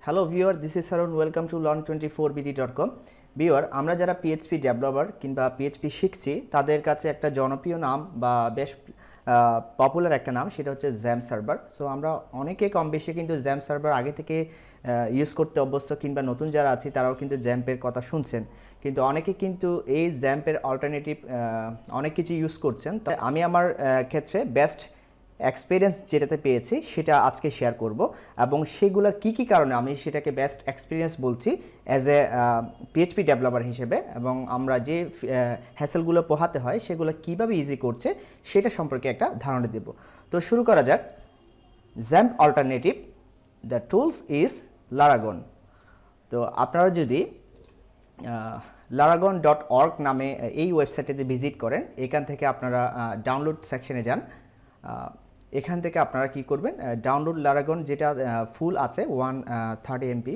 Hello viewer, this is Sarun. Welcome to learn24bd.com। Viewer, আমরা যারা PHP developer কিংবা PHP শিখছি তাদের কাছে একটা জনপ্রিয় নাম বা বেশ পপুলার একটা নাম, সেটা হচ্ছে জ্যাম সার্ভার। সো আমরা অনেকে কম বেশি কিন্তু জ্যাম সার্ভার আগে থেকে ইউজ করতে অভ্যস্ত, কিংবা নতুন যারা আছি তারাও কিন্তু জ্যাম্পের কথা শুনছেন, কিন্তু অনেকে কিন্তু এই জ্যাম্পের অল্টারনেটিভ অনেক কিছু ইউজ করছেন। তো আমি আমার ক্ষেত্রে বেস্ট এক্সপিরিয়েন্স যেটাতে পেয়েছি সেটা আজকে শেয়ার করব, এবং সেগুলোর কী কী কারণে আমি সেটাকে বেস্ট এক্সপিরিয়েন্স বলছি অ্যাজ এ পিএইচপি ডেভেলপার হিসেবে, এবং আমরা যে হ্যাসেলগুলো পোহাতে হয় সেগুলো কীভাবে ইজি করছে সেটা সম্পর্কে একটা ধারণা দেব। তো শুরু করা যাক। XAMPP alternative the tools is Laragon. তো আপনারা যদি laragon.org নামে এই ওয়েবসাইটটিতে ভিজিট করেন, এখান থেকে আপনারা ডাউনলোড সেকশনে যান। এখান থেকে আপনারা কি করবেন, ডাউনলোড লারাগন যেটা ফুল আছে 130 MB,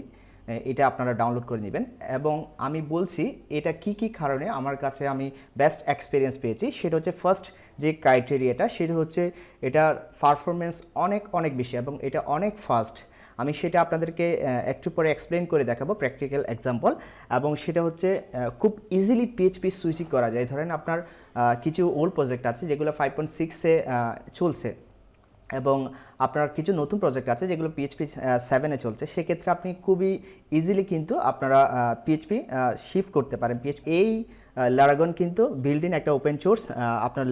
এটা আপনারা ডাউনলোড করে নেবেন। এবং আমি বলছি এটা কি কি কারণে আমার কাছে আমি বেস্ট এক্সপিরিয়েন্স পেয়েছি। সেটা হচ্ছে ফার্স্ট যে ক্রাইটেরিয়াটা, সেটা হচ্ছে এটার পারফরমেন্স অনেক অনেক বেশি এবং এটা অনেক ফাস্ট। আমি সেটা আপনাদেরকে একটু পরে এক্সপ্লেন করে দেখাবো প্র্যাকটিক্যাল এক্সাম্পল। এবং সেটা হচ্ছে খুব ইজিলি পিএইচপি সুইচিং করা যায়। ধরেন আপনার কিছু ওল্ড প্রজেক্ট আছে যেগুলো 5.6-এ চলছে, এবং আপনার কিছু নতুন প্রজেক্ট আছে যেগুলো পিএইচপি 7-এ চলছে। সেক্ষেত্রে আপনি খুবই ইজিলি কিন্তু আপনারা পিএইচপি শিফট করতে পারেন। এই লারাগন কিন্তু বিল্ড ইন একটা ওপেন সোর্স আপনার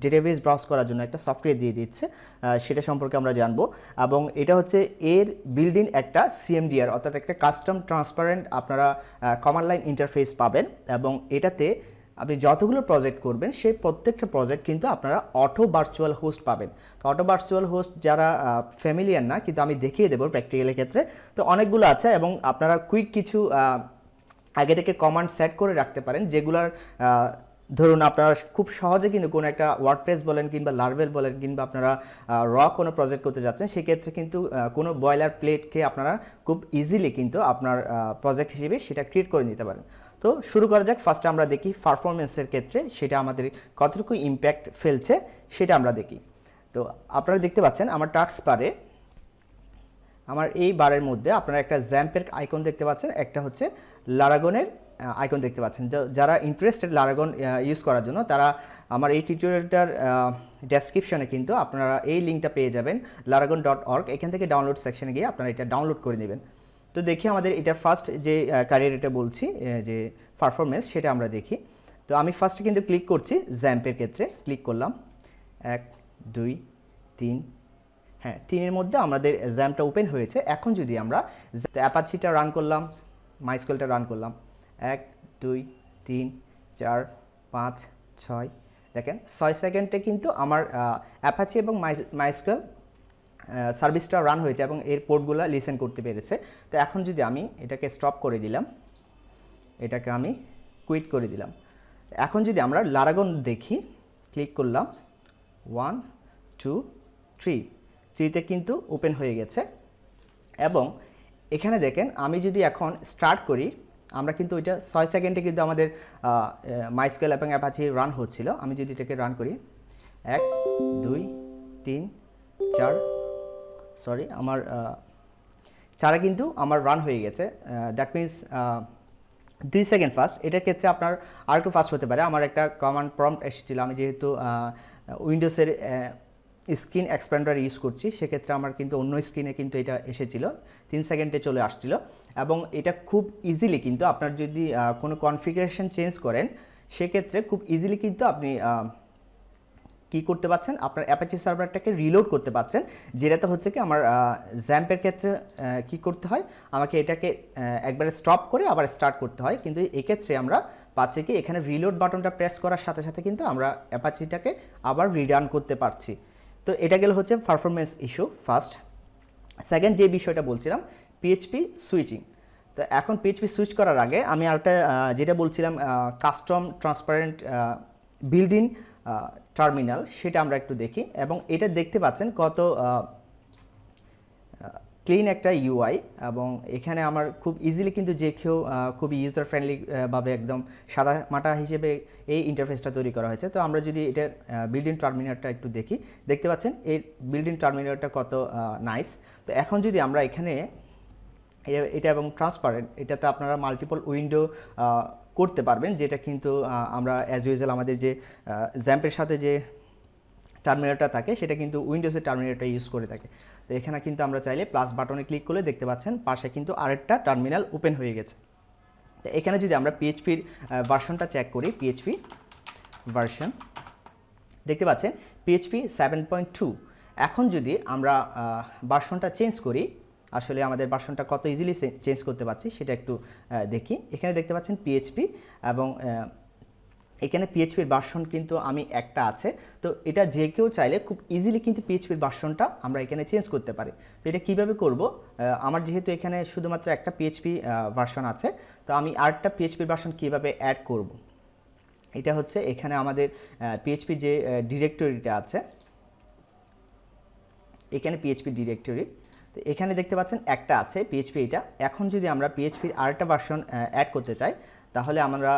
ডেটাবেস ব্রাউজ করার জন্য একটা সফটওয়্যার দিয়ে দিচ্ছে, সেটা সম্পর্কে আমরা জানবো। এবং এটা হচ্ছে এর বিল্ড ইন একটা সিএমডিআর, অর্থাৎ একটা কাস্টম ট্রান্সপারেন্ট আপনারা কমান্ড লাইন ইন্টারফেস পাবেন। এবং এটাতে আপনি যতগুলো প্রজেক্ট করবেন সেই প্রত্যেকটা প্রজেক্ট কিন্তু আপনারা অটো ভার্চুয়াল হোস্ট পাবেন। তো অটো ভার্চুয়াল হোস্ট যারা ফ্যামিলিয়ার না, কিন্তু আমি দেখিয়ে দেবো প্র্যাকটিক্যালের ক্ষেত্রে। তো অনেকগুলো আছে এবং আপনারা কুইক কিছু আগে থেকে কমান্ড সেট করে রাখতে পারেন, যেগুলোর ধরুন আপনারা খুব সহজে কিন্তু কোনো একটা ওয়ার্ডপ্রেস বলেন কিংবা লারভেল বলেন কিংবা আপনারা কোনো প্রজেক্ট করতে যাচ্ছেন, সেক্ষেত্রে কিন্তু কোনো বয়লার প্লেটকে আপনারা খুব ইজিলি কিন্তু আপনার প্রজেক্ট হিসেবে সেটা ক্রিয়েট করে নিতে পারেন। তো শুরু করা যাক। ফার্স্টে আমরা দেখি পারফরমেন্সের ক্ষেত্রে সেটা আমাদের কতটুকু ইম্প্যাক্ট ফেলছে সেটা আমরা দেখি। তো আপনারা দেখতে পাচ্ছেন আমার টাস্ক বারে, আমার এই বারের মধ্যে আপনারা একটা জ্যাম্পের আইকন দেখতে পাচ্ছেন, একটা হচ্ছে লারাগনের আইকন দেখতে পাচ্ছেন। যারা ইন্টারেস্টেড লারাগন ইউজ করার জন্য তারা আমার এই টিউটোরিয়ালটার ডেসক্রিপশনে কিন্তু আপনারা এই লিঙ্কটা পেয়ে যাবেন, laragon.org। এখান থেকে ডাউনলোড সেকশনে গিয়ে আপনারা এটা ডাউনলোড করে নেবেন। তো দেখি আমাদের এটা ফার্স্ট যে ক্রাইটেরিয়াটা বলছি যে পারফরমেন্স, সেটা আমরা দেখি। তো আমি ফার্স্টে কিন্তু ক্লিক করছি জ্যাম্পের ক্ষেত্রে, ক্লিক করলাম 1 2 3, হ্যাঁ 3-এর মধ্যে আমাদের জ্যাম্পটা ওপেন হয়েছে। এখন যদি আমরা অ্যাপাচিটা রান করলাম, মাইস্কুয়েলটা রান করলাম, 1 2 3 4 5 6, দেখেন 6 সেকেন্ডে কিন্তু আমার অ্যাপাচি এবং মাইস্কুয়েল সার্ভিসটা রান হয়েছে এবং এর পোর্টগুলো লিসেন করতে পেরেছে। তো এখন যদি আমি এটাকে স্টপ করে দিলাম, এটাকে আমি কুইট করে দিলাম। এখন যদি আমরা লারাগন দেখি, ক্লিক করলাম 1 2 3তে কিন্তু ওপেন হয়ে গেছে। এবং এখানে দেখেন আমি যদি এখন স্টার্ট করি, আমরা কিন্তু ওইটা 6 সেকেন্ডে কিন্তু আমাদের মাইস্কুয়েল এবং অ্যাপাচি রান হচ্ছিল। আমি যদি এটাকে রান করি 1 2 3 4, সরি আমার 4 কিন্তু আমার রান হয়ে গেছে। That means 2 second fast. এটার ক্ষেত্রে আপনার আর একটু ফাস্ট হতে পারে। আমার একটা কমান্ড প্রম্পট এসেছিল, আমি যেহেতু উইন্ডোজের স্ক্রিন এক্সপ্যান্ডার ইউজ করছি, সেক্ষেত্রে আমার কিন্তু অন্য স্ক্রিনে কিন্তু এটা এসেছিল, 3 সেকেন্ডে চলে আসছিল। এবং এটা খুব ইজিলি কিন্তু আপনার যদি কোনো কনফিগারেশন চেঞ্জ করেন, সেক্ষেত্রে খুব ইজিলি কিন্তু আপনি কি করতে পারছেন, আপনার অ্যাপাচি সার্ভারটাকে রিলোড করতে পারছেন। যেটাতে হচ্ছে কি আমার জ্যাম্পের ক্ষেত্রে কি করতে হয়, আমাকে এটাকে একবারে স্টপ করে আবার স্টার্ট করতে হয়। কিন্তু এক্ষেত্রে আমরা পাচ্ছি কি এখানে রিলোড বাটনটা প্রেস করার সাথে সাথে কিন্তু আমরা অ্যাপাচিটাকে আবার রিরান করতে পারছি। তো এটা গেল হচ্ছে পারফরমেন্স ইস্যু ফার্স্ট। সেকেন্ড যে বিষয়টা বলছিলাম, পিএইচপি সুইচিং। তো এখন পিএইচপি সুইচ করার আগে আমি আরেকটা যেটা বলছিলাম custom transparent build in terminal, সেটা আমরা একটু দেখি। এবং এটা দেখতে পাচ্ছেন কত ক্লিন একটা ইউআই, এবং এখানে আমার খুব ইজিলি কিন্তু যে কেউ খুবই ইউজার ফ্রেন্ডলি ভাবে একদম সাদা মাটা হিসেবে এই ইন্টারফেসটা তৈরি করা হয়েছে। তো আমরা যদি এটার বিল্ড ইন টার্মিনালটা একটু দেখি, দেখতে পাচ্ছেন এই বিল্ড ইন টার্মিনালটা কত নাইস। তো এখন যদি আমরা এখানে এটা এবং ট্রান্সপারেন্ট, এটাতে আপনারা মাল্টিপল উইন্ডো করতে পারবেন, যেটা কিন্তু আমরা অ্যাজ ইউজুয়াল আমাদের যে জ্যাম্পের সাথে যে টার্মিনেটরটা থাকে সেটা কিন্তু উইন্ডোজের টার্মিনেটরটা ইউজ করে থাকে। তো এখানে কিন্তু আমরা চাইলে প্লাস বাটনে ক্লিক করলে দেখতে পাচ্ছেন পাশে কিন্তু আরেকটা টার্মিনাল ওপেন হয়ে গেছে। তো এখানে যদি আমরা পিএইচপির ভার্সনটা চেক করি, পিএইচপি ভার্সন দেখতে পাচ্ছেন পিএইচপি 7.2। এখন যদি আমরা ভার্সনটা চেঞ্জ করি, আসলে আমাদের ভার্সনটা কত ইজিলি চেঞ্জ করতে পারছি সেটা একটু দেখি। এখানে দেখতে পাচ্ছেন পিএইচপি এবং এখানে পিএইচপির ভার্সন কিন্তু আমি একটা আছে, তো এটা যে কেউ চাইলে খুব ইজিলি কিন্তু পিএইচপির ভার্সনটা আমরা এখানে চেঞ্জ করতে পারি। তো এটা কীভাবে করব, আমার যেহেতু এখানে শুধুমাত্র একটা পিএইচপি ভার্সন আছে, তো আমি আরেকটা পিএইচপির ভার্সন কীভাবে অ্যাড করব, এটা হচ্ছে এখানে আমাদের পিএইচপি যে ডিরেক্টরিটা আছে, এখানে পিএইচপি ডিরেক্টরি, তো এখানে দেখতে পাচ্ছেন একটা আছে পিএইচপি এটা। এখন যদি আমরা পিএইচপির আরেকটা ভার্সন অ্যাড করতে চাই তাহলে আমরা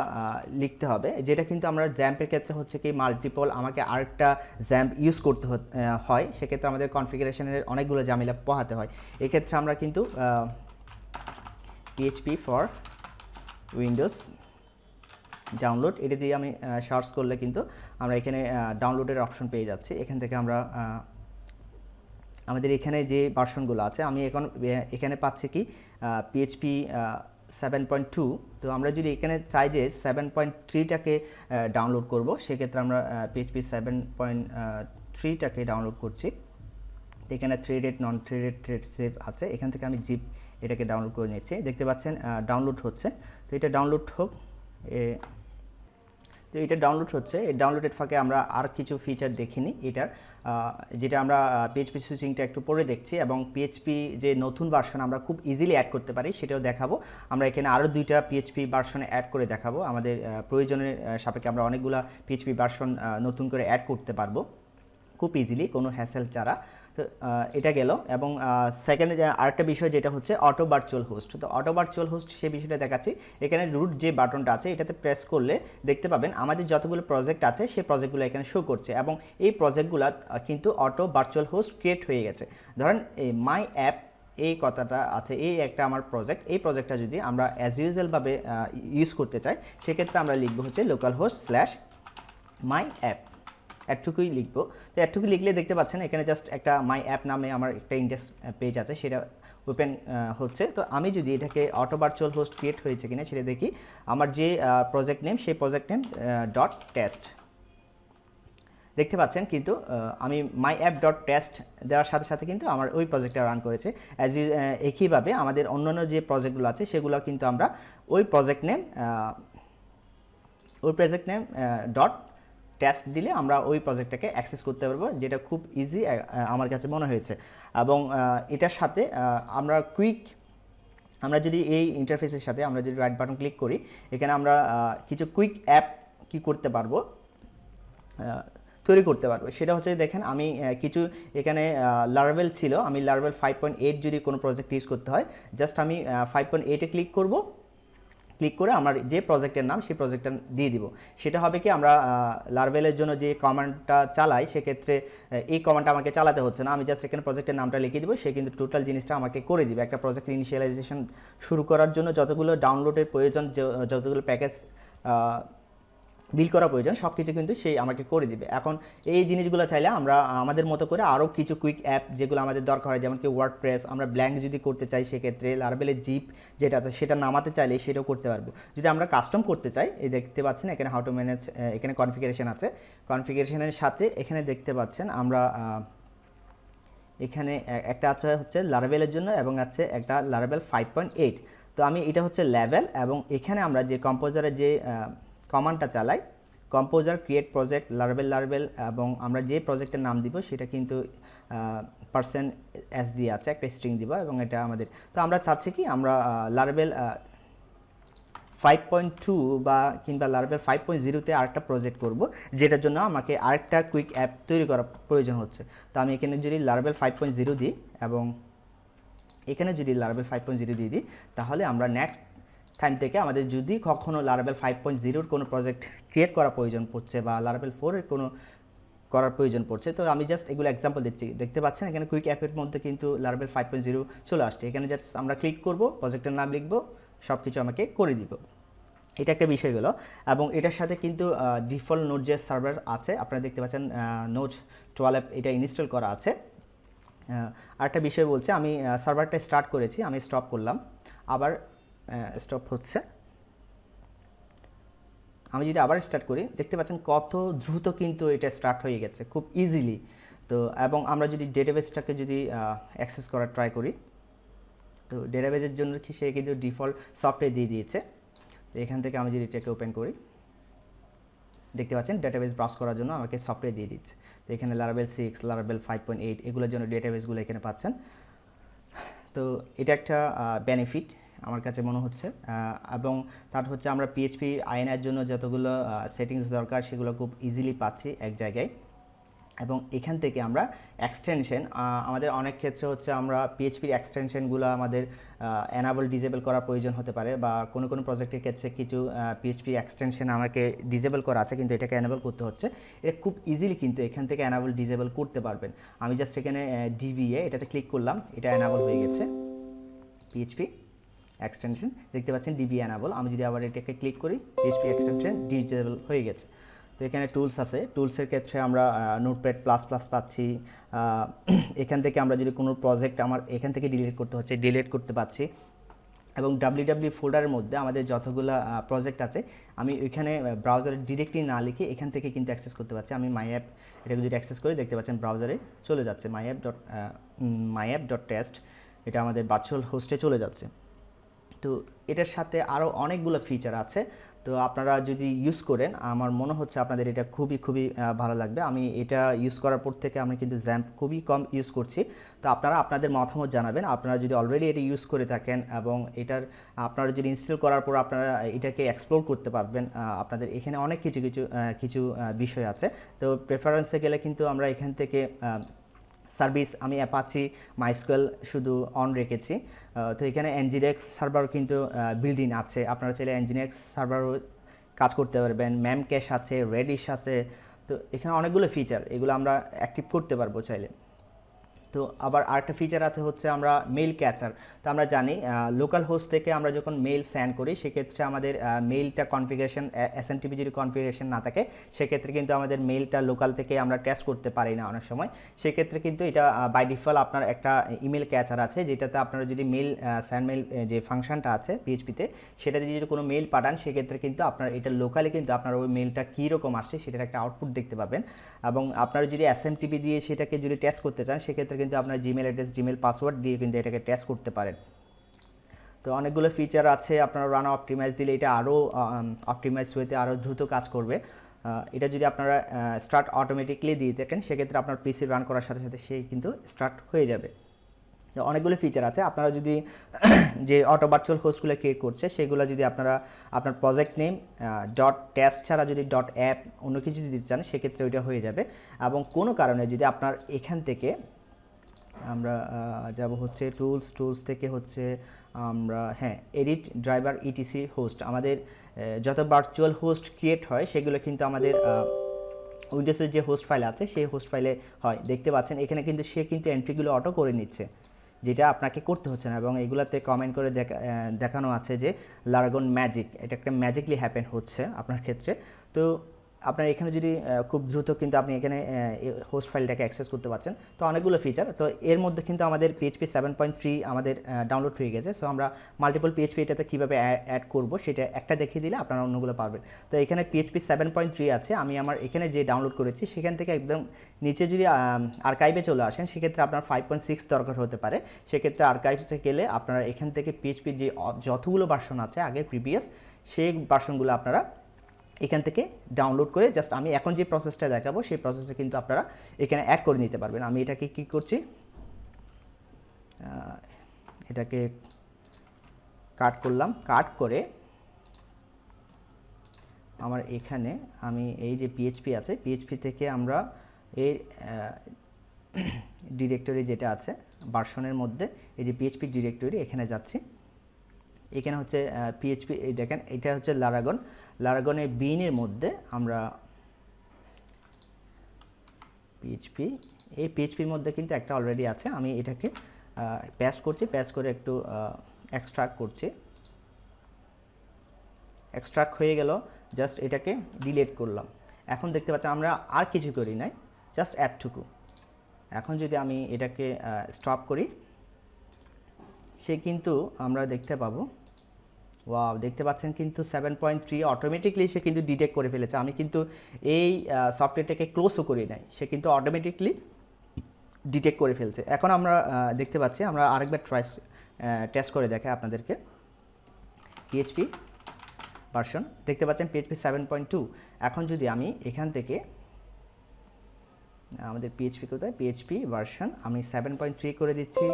লিখতে হবে, যেটা কিন্তু আমরা জ্যাম্পের ক্ষেত্রে হচ্ছে কি মাল্টিপল আমাকে আরেকটা জ্যাম্প ইউজ করতে হয়, সেক্ষেত্রে আমাদের কনফিগারেশনের অনেকগুলো ঝামেলা পোহাতে হয়। এক্ষেত্রে আমরা কিন্তু পিএইচপি ফর উইন্ডোজ ডাউনলোড এটা দিয়ে আমি সার্চ করলে কিন্তু আমরা এখানে ডাউনলোডের অপশন পেয়ে যাচ্ছি। এখান থেকে আমরা আমাদের এখানে যে ভার্সনগুলো আছে, আমি এখন এখানে পাচ্ছি কি পিএইচপি 7.2। তো আমরা যদি এখানে চাই যে 7.3টাকে ডাউনলোড করব, সেক্ষেত্রে আমরা পিএইচপি 7.3টাকে ডাউনলোড করছি। এখানে থ্রেডেড নন থ্রেডেড থ্রেড সেভ আছে, এখান থেকে আমি জিপ এটাকে ডাউনলোড করে নিচ্ছি। দেখতে পাচ্ছেন ডাউনলোড হচ্ছে, তো এটা ডাউনলোড হোক। তো এটা ডাউনলোড হচ্ছে, এই ডাউনলোডের ফাঁকে আমরা আর কিছু ফিচার দেখিনি এটার, যেটা আমরা পিএইচপি সুইচিংটা একটু পরে দেখছি, এবং পিএইচপি যে নতুন ভার্সন আমরা খুব ইজিলি অ্যাড করতে পারি সেটাও দেখাবো। আমরা এখানে আরও 2টা পিএইচপি ভার্সনে অ্যাড করে দেখাবো, আমাদের প্রয়োজনের সাপেক্ষে আমরা অনেকগুলো পিএইচপি ভার্সন নতুন করে অ্যাড করতে পারবো খুব ইজিলি, কোনো হ্যাসেল ছাড়া। তো এটা গেল, এবং সেকেন্ডে আরেকটা বিষয় যেটা হচ্ছে অটো ভার্চুয়াল হোস্ট। তো অটো ভার্চুয়াল হোস্ট সেই বিষয়টা দেখাচ্ছি। এখানে রুট যে বাটনটা আছে এটাতে প্রেস করলে দেখতে পাবেন আমাদের যতগুলো প্রজেক্ট আছে সেই প্রজেক্টগুলো এখানে শো করছে, এবং এই প্রজেক্টগুলো কিন্তু অটো ভার্চুয়াল হোস্ট ক্রিয়েট হয়ে গেছে। ধরেন এই মাই অ্যাপ এই কথাটা আছে, এই একটা আমার প্রজেক্ট, এই প্রজেক্টটা যদি আমরা অ্যাজ ইউজুয়ালভাবে ইউজ করতে চাই সেক্ষেত্রে আমরা লিখবো হচ্ছে local host slash my app, এতটুকুই লিখবো। তো এতটুকু লিখলে দেখতে পাচ্ছেন এখানে জাস্ট একটা মাই অ্যাপ নামে আমার একটা ইন্ডেক্স পেজ আছে, সেটা ওপেন হচ্ছে। তো আমি যদি এটাকে অটো ভার্চুয়াল হোস্ট ক্রিয়েট হয়েছে কিনা সেটা দেখি, আমার যে প্রজেক্ট নেম সেই প্রজেক্ট নেম ডট টেস্ট দেখতে পাচ্ছেন, কিন্তু আমি মাই অ্যাপ ডট টেস্ট দেওয়ার সাথে সাথে কিন্তু আমার ওই প্রজেক্টটা রান করেছে। একইভাবে আমাদের অন্যান্য যে প্রজেক্টগুলো আছে সেগুলো কিন্তু আমরা ওই প্রজেক্ট নেম ডট টেস্ট দিলে আমরা ওই প্রজেক্টটাকে অ্যাক্সেস করতে পারবো, যেটা খুব ইজি আমার কাছে মনে হয়েছে। এবং এটার সাথে আমরা যদি এই ইন্টারফেসের সাথে আমরা যদি রাইট বাটন ক্লিক করি, এখানে আমরা কিছু কুইক অ্যাপ কি করতে পারবো, তৈরি করতে পারবো। সেটা হচ্ছে দেখেন আমি কিছু এখানে লারাভেল ছিল, আমি লারাভেল 5.8 যদি কোনো প্রজেক্ট ইউজ করতে হয় জাস্ট আমি 5.8-এ ক্লিক করব, ক্লিক করে আমার যে প্রজেক্টের নাম সেই প্রজেক্টটা দিয়ে দিব। সেটা হবে কি আমরা লারাভেলের জন্য যে কমান্ডটা চালাই সেক্ষেত্রে এই কমান্ডটা আমাকে চালাতে হচ্ছে না, আমি জাস্ট এখানে প্রজেক্টের নামটা লিখে দিব, সে কিন্তু টোটাল জিনিসটা আমাকে করে দিবে। একটা প্রজেক্ট ইনিশিয়ালাইজেশন শুরু করার জন্য যতগুলো ডাউনলোডের প্রয়োজন, যতগুলো প্যাকেজ বিল করা প্রয়োজন সব কিছু কিন্তু সেই আমাকে করে দিবে। এখন এই জিনিসগুলো চাইলে আমরা আমাদের মতো করে আরও কিছু কুইক অ্যাপ যেগুলো আমাদের দরকার হয়, যেমন কি ওয়ার্ডপ্রেস, আমরা ব্ল্যাঙ্ক যদি করতে চাই সেক্ষেত্রে লারাভেলের জিপ যেটা আছে সেটা নামাতে চাইলে সেটাও করতে পারবো। যদি আমরা কাস্টম করতে চাই, এই দেখতে পাচ্ছেন এখানে হাউ টু ম্যানেজ, এখানে কনফিগারেশন আছে, কনফিগারেশনের সাথে এখানে দেখতে পাচ্ছেন আমরা এখানে একটা আছে হচ্ছে লারাভেলের জন্য এবং আছে একটা লারাভেল 5.8। তো আমি এটা হচ্ছে লেভেল, এবং এখানে আমরা যে কম্পোজারের যে কমান্ডটা চালাই, কম্পোজার ক্রিয়েট প্রজেক্ট লারাভেল, এবং আমরা যে প্রজেক্টের নাম দিব সেটা কিন্তু %s দিয়ে আছে, একটা স্ট্রিং দিব, এবং এটা আমাদের। তো আমরা চাচ্ছি কি আমরা লারাভেল 5.2 বা কিংবা লারাভেল 5.0-তে আরেকটা প্রজেক্ট করব, যেটার জন্য আমাকে আরেকটা কুইক অ্যাপ তৈরি করা প্রয়োজন হচ্ছে। তো আমি এখানে যদি লারাভেল 5.0 দিই এবং এখানে যদি লারাভেল 5.0 দিয়ে দিই, তাহলে আমরা নেক্সট টাইম থেকে আমাদের যদি কখনো লারাভেল 5.0-র কোনো প্রজেক্ট ক্রিয়েট করা প্রয়োজন পড়ছে বা লারাভেল 4-এর করার প্রয়োজন পড়ছে। তো আমি জাস্ট এগুলো এক্সাম্পল দিচ্ছি। দেখতে পাচ্ছেন এখানে কুইক অ্যাপের মধ্যে কিন্তু লারাভেল 5.0 চলে আসছে। এখানে জাস্ট আমরা ক্লিক করব, প্রজেক্টের নাম লিখব, সব কিছু আমাকে করে দিব। এটা একটা বিষয় গেল। এবং এটার সাথে কিন্তু ডিফল্ট নোট যে সার্ভার আছে, আপনারা দেখতে পাচ্ছেন নোট 12 এটা ইনস্টল করা আছে। আরেকটা বিষয় বলছে, আমি সার্ভারটা স্টার্ট করেছি, আমি স্টপ করলাম, আবার স্টপ হচ্ছে। আমি যদি আবার স্টার্ট করি, দেখতে পাচ্ছেন কত দ্রুত কিন্তু এটা স্টার্ট হয়ে গেছে, খুব ইজিলি। তো এবং আমরা যদি ডেটাবেসটাকে যদি অ্যাক্সেস করার ট্রাই করি, তো ডেটাবেসের জন্য কি সে কিন্তু ডিফল্ট সফটওয়্যার দিয়ে দিয়েছে। তো এখান থেকে আমি যদি এটাকে ওপেন করি, দেখতে পাচ্ছেন ডেটাবেস ব্রাউজ করার জন্য আমাকে সফটওয়্যার দিয়ে দিচ্ছে। তো এখানে লারাভেল 6, লারাভেল 5.8 এগুলোর জন্য ডেটাবেসগুলো এখানে পাচ্ছেন। তো এটা একটা বেনিফিট আমার কাছে মনে হচ্ছে। এবং তার হচ্ছে আমরা পিএইচপি আইএনএর জন্য যতগুলো সেটিংস দরকার সেগুলো খুব ইজিলি পাচ্ছি এক জায়গায়। এবং এখান থেকে আমরা এক্সটেনশন, আমাদের অনেক ক্ষেত্রে হচ্ছে আমরা পিএইচপির এক্সটেনশনগুলো আমাদের এনাবল ডিজেবল করার প্রয়োজন হতে পারে, বা কোনো কোনো প্রজেক্টের ক্ষেত্রে কিছু পিএইচপি এক্সটেনশন আমাকে ডিজেবল করা আছে কিন্তু এটাকে এনাবল করতে হচ্ছে। এটা খুব ইজিলি কিন্তু এখান থেকে এনাবল ডিজেবল করতে পারবেন। আমি জাস্ট এখানে ডিবিএ এটাতে ক্লিক করলাম, এটা এনাবল হয়ে গেছে পিএইচপি এক্সটেনশন, দেখতে পাচ্ছেন ডিবি এনাবল। আমি যদি আবার এটাকে ক্লিক করি, পিএইচপি এক্সটেনশন ডিজেবল হয়ে গেছে। তো এখানে টুলস আছে, টুলসের ক্ষেত্রে আমরা নোটপ্যাড প্লাস প্লাস পাচ্ছি। এখান থেকে আমরা যদি কোনো প্রজেক্ট আমার এখান থেকে ডিলিট করতে হচ্ছে, ডিলিট করতে পারছি। এবং ডাব্লিউডাব্লিউ ফোল্ডারের মধ্যে আমাদের যতগুলো প্রজেক্ট আছে, আমি ওইখানে ব্রাউজারে ডিরেক্টলি না লিখে এখান থেকে কিন্তু অ্যাক্সেস করতে পারছি। আমি মাই অ্যাপ এটাকে যদি অ্যাক্সেস করি, দেখতে পাচ্ছেন ব্রাউজারে চলে যাচ্ছে myApp.test, এটা আমাদের ভার্চুয়াল হোস্টে চলে যাচ্ছে। তো এটার সাথে আরও অনেকগুলো ফিচার আছে। তো আপনারা যদি ইউজ করেন, আমার মনে হচ্ছে আপনাদের এটা খুবই ভালো লাগবে। আমি এটা ইউজ করার পর থেকে আমি কিন্তু জ্যাম্প খুবই কম ইউজ করছি। তো আপনারা আপনাদের মতামত জানাবেন। আপনারা যদি অলরেডি এটা ইউজ করে থাকেন এবং এটার আপনারা যদি ইনস্টল করার পর আপনারা এটাকে এক্সপ্লোর করতে পারবেন, আপনাদের এখানে অনেক কিছু বিষয় আছে। তো প্রেফারেন্সে গেলে কিন্তু আমরা এখান থেকে সার্ভিস, আমি অ্যাপাচি মাইস্কুয়েল শুধু অন রেখেছি। তো এখানে এনজিএক্স সার্ভার কিন্তু বিল্ড ইন আছে, আপনারা চাইলে এনজিএক্স সার্ভারও কাজ করতে পারবেন। ম্যাম ক্যাশ আছে, রেডিশ আছে। তো এখানে অনেকগুলো ফিচার, এগুলো আমরা অ্যাক্টিভ করতে পারবো চাইলে। তো আবার আরেকটা ফিচার আছে হচ্ছে আমরা মেইল ক্যাচার। তো আমরা জানি লোকাল হোস্ট থেকে আমরা যখন মেইল সেন্ড করি, সেক্ষেত্রে আমাদের মেইলটা কনফিগারেশন এসএমটিপি যদি কনফিগারেশন না থাকে, সেক্ষেত্রে কিন্তু আমাদের মেইলটা লোকাল থেকে আমরা টেস্ট করতে পারি না অনেক সময়। সেক্ষেত্রে কিন্তু এটা বাই ডিফল্ট আপনার একটা ইমেল ক্যাচার আছে, যেটাতে আপনারা যদি মেইল সেন্ড মেইল যে ফাংশনটা আছে পিএইচপিতে, সেটাতে যদি কোনো মেইল পাঠান, সেক্ষেত্রে কিন্তু আপনার এটা লোকালি কিন্তু আপনার ওই মেইলটা কীরকম আসছে সেটার একটা আউটপুট দেখতে পাবেন। এবং আপনারা যদি এসএমটিপি দিয়ে সেটাকে যদি টেস্ট করতে চান, সেক্ষেত্রে কিন্তু আপনার জিমেল অ্যাড্রেস, জিমেল পাসওয়ার্ড দিয়ে কিন্তু এটাকে টেস্ট করতে পারেন। তো অনেকগুলো ফিচার আছে, আপনারা রান অপটিমাইজ দিলে এটা আরও অপটিমাইজ ওয়েতে আরও দ্রুত কাজ করবে। এটা যদি আপনারা স্টার্ট অটোমেটিকলি দিয়ে থাকেন, সেক্ষেত্রে আপনার পিসি রান করার সাথে সাথে সেই কিন্তু স্টার্ট হয়ে যাবে। অনেকগুলো ফিচার আছে। আপনারা যদি যে অটো ভার্চুয়াল হোস্টগুলো ক্রিয়েট করছে, সেগুলো যদি আপনারা আপনার প্রজেক্ট নেম ডট টেস্ট ছাড়া যদি ডট অ্যাপ অন্য কিছু দিতে চান, সেক্ষেত্রে ওইটা হয়ে যাবে। এবং কোনো কারণে যদি আপনার এখান থেকে আমরা যাব হচ্ছে টুলস থেকে হচ্ছে আমরা এডিট ড্রাইভার ইটিসি হোস্ট, আমাদের যত ভার্চুয়াল হোস্ট ক্রিয়েট হয় সেগুলো কিন্তু আমাদের উইন্ডোজের যে হোস্ট ফাইল আছে সেই হোস্ট ফাইলে হয়। দেখতে পাচ্ছেন এখানে কিন্তু সে কিন্তু এন্ট্রিগুলো অটো করে নিচ্ছে, যেটা আপনাকে করতে হচ্ছে না। এবং এগুলাতে কমেন্ট করে দেখানো আছে যে লারাগন ম্যাজিক, এটা একটা ম্যাজিকলি হ্যাপেন হচ্ছে আপনার ক্ষেত্রে। তো আপনার এখানে যদি খুব দ্রুত কিন্তু আপনি এখানে হোস্ট ফাইলটাকে অ্যাক্সেস করতে পারছেন। তো অনেকগুলো ফিচার, তো এর মধ্যে কিন্তু আমাদের পিএইচপি 7.3 আমাদের ডাউনলোড হয়ে গেছে। সো আমরা মাল্টিপল পিএইচপি এটাতে কীভাবে অ্যাড করব সেটা একটা দেখিয়ে দিলে আপনারা অন্যগুলো পারবেন। তো এখানে পিএইচপি 7.3 আছে, আমি আমার এখানে যে ডাউনলোড করেছি সেখান থেকে একদম নিচে যদি আর্কাইভে চলে আসেন, সেক্ষেত্রে আপনার 5.6 দরকার হতে পারে। সেক্ষেত্রে আর্কাইভসে গেলে আপনারা এখান থেকে পিএইচপির যে যতগুলো ভার্সন আছে আগের প্রিভিয়াস, সেই ভার্সনগুলো আপনারা এখান থেকে ডাউনলোড করে জাস্ট আমি এখন যে প্রসেসটা দেখাবো সেই প্রসেসে কিন্তু আপনারা এখানে অ্যাড করে নিতে পারবেন। আমি এটাকে কী করছি, এটাকে কাট করলাম, কাট করে আমার এখানে আমি এই যে পিএইচপি আছে, পিএইচপি থেকে আমরা এই ডিরেক্টরি যেটা আছে ভার্সনের মধ্যে, এই যে পিএইচপি ডিরেক্টরি, এখানে যাচ্ছি। এখানে হচ্ছে পিএইচপি, এই দেখেন এটা হচ্ছে লারাগনের বিনের মধ্যে আমরা পিএইচপি, এই পিএইচপির মধ্যে কিন্তু একটা অলরেডি আছে, আমি এটাকে পেস্ট করছি, পেস্ট করে একটু এক্সট্রাক্ট করছি। এক্সট্রাক্ট হয়ে গেল, জাস্ট এটাকে ডিলিট করলাম। এখন দেখতে পাচ্ছি আমরা আর কিছু করি নাই, জাস্ট এতটুকু। এখন যদি আমি এটাকে স্টপ করি, সে কিন্তু আমরা দেখতে পাবো, ওয়াও, দেখতে পাচ্ছেন কিন্তু 7.3 অটোমেটিকলি সে কিন্তু ডিটেক্ট করে ফেলেছে। আমি কিন্তু এই সফটওয়্যারটাকে ক্লোজও করি নাই, সে কিন্তু অটোমেটিকলি ডিটেক্ট করে ফেলছে। এখন আমরা দেখতে পাচ্ছি, আমরা আরেকবার টেস্ট করে দেখাই আপনাদেরকে। পিএইচপি ভার্সন দেখতে পাচ্ছেন পিএইচপি 7.2। এখন যদি আমি এখান থেকে আমাদের পিএইচপি কোথায়, পিএইচপি ভার্সন আমি 7.3 করে দিচ্ছি,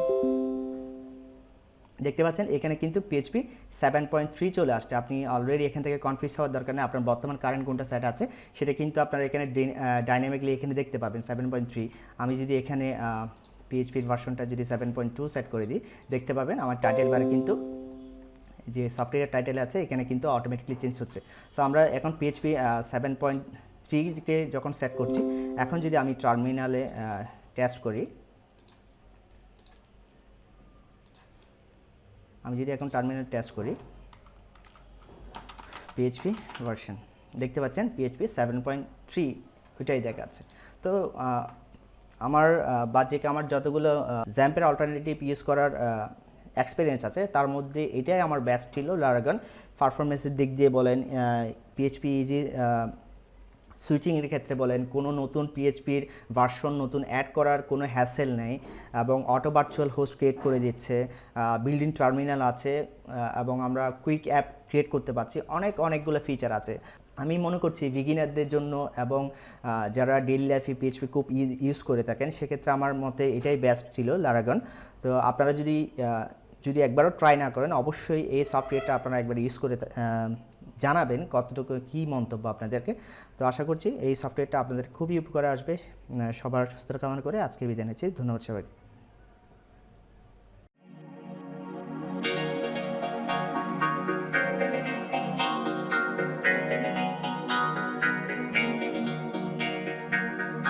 দেখতে পাচ্ছেন এখানে কিন্তু পিএইচপি 7.3 চলে আসছে। আপনি অলরেডি এখান থেকে কনফিউজ হওয়ার দরকার নেই, আপনার বর্তমান কারেন্ট কোনটা সেট আছে সেটা কিন্তু আপনারা এখানে ডাইনামিকলি এখানে দেখতে পাবেন 7.3। আমি যদি এখানে পিএইচপির ভার্সনটা যদি 7.2 সেট করে দিই, দেখতে পাবেন আমার টাইটেল বারে কিন্তু যে সফটওয়্যার টাইটেল আছে এখানে কিন্তু অটোমেটিকলি চেঞ্জ হচ্ছে। সো আমরা এখন পিএইচপি 7.3কে যখন সেট করছি, এখন যদি আমি টার্মিনালে টেস্ট করি, আমি যদি এখন টার্মিনাল টেস্ট করি পিএইচপি ভার্সন, দেখতে পাচ্ছেন পিএইচপি 7.3 ওইটাই দেখাচ্ছে। তো আমার বাজেকে আমার যতগুলো জ্যাম্পের অল্টারনেটিভ ইউজ করার এক্সপিরিয়েন্স আছে তার মধ্যে এটাই আমার বেস্ট ছিল। লারাগন পারফরমেন্সের দিক দিয়ে বলেন, পিএইচপি ইজি সুইচিংয়ের ক্ষেত্রে বলেন, কোনো নতুন পিএইচপির ভার্সন নতুন অ্যাড করার কোনো হ্যাসেল নেই, এবং অটো ভার্চুয়াল হোস্ট ক্রিয়েট করে দিচ্ছে, বিল্ডিং টার্মিনাল আছে, এবং আমরা কুইক অ্যাপ ক্রিয়েট করতে পারছি, অনেকগুলো ফিচার আছে। আমি মনে করছি বিগিনারদের জন্য এবং যারা ডেইলি লাইফে পিএইচপি খুব ইউজ করে থাকেন সেক্ষেত্রে আমার মতে এটাই বেস্ট ছিল লারাগন। তো আপনারা যদি একবারও ট্রাই না করেন, অবশ্যই এই সফটওয়্যারটা আপনারা একবার ইউজ করে জানাবেন কতটুকু কী মন্তব্য আপনাদেরকে। তো আশা করছি এই সফটওয়্যারটা আপনাদের খুবই উপকারে আসবে। সবার সুস্থতা কামনা করে আজকে বিদায় নিচ্ছি। ধন্যবাদ সবাইকে।